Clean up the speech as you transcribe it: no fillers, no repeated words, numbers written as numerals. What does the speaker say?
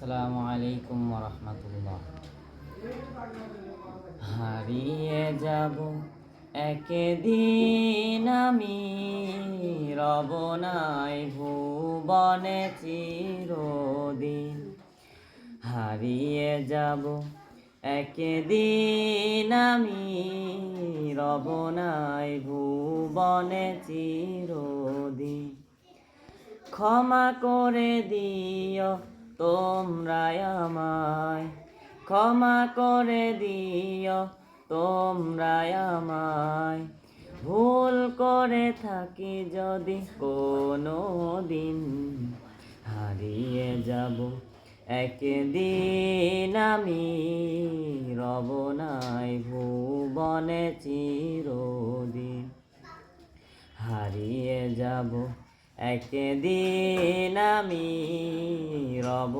আসসালামু আলাইকুম ওয়া হারিয়ে যাব একদিন আমি, রব নাই ভুবনে চিরদিন। হারিয়ে যাব একদিন আমি, রব নাই ভুবনে চিরদিন। ক্ষমা করে দিও তোমরা আমায়, ক্ষমা করে দিও তোমরা আমায়। ভুল করে থাকি যদি কোনো দিন, হারিয়ে যাব একদিন আমি, রব নাই ভুবনে চিরদিন। হারিয়ে যাব একদিন আমি, রব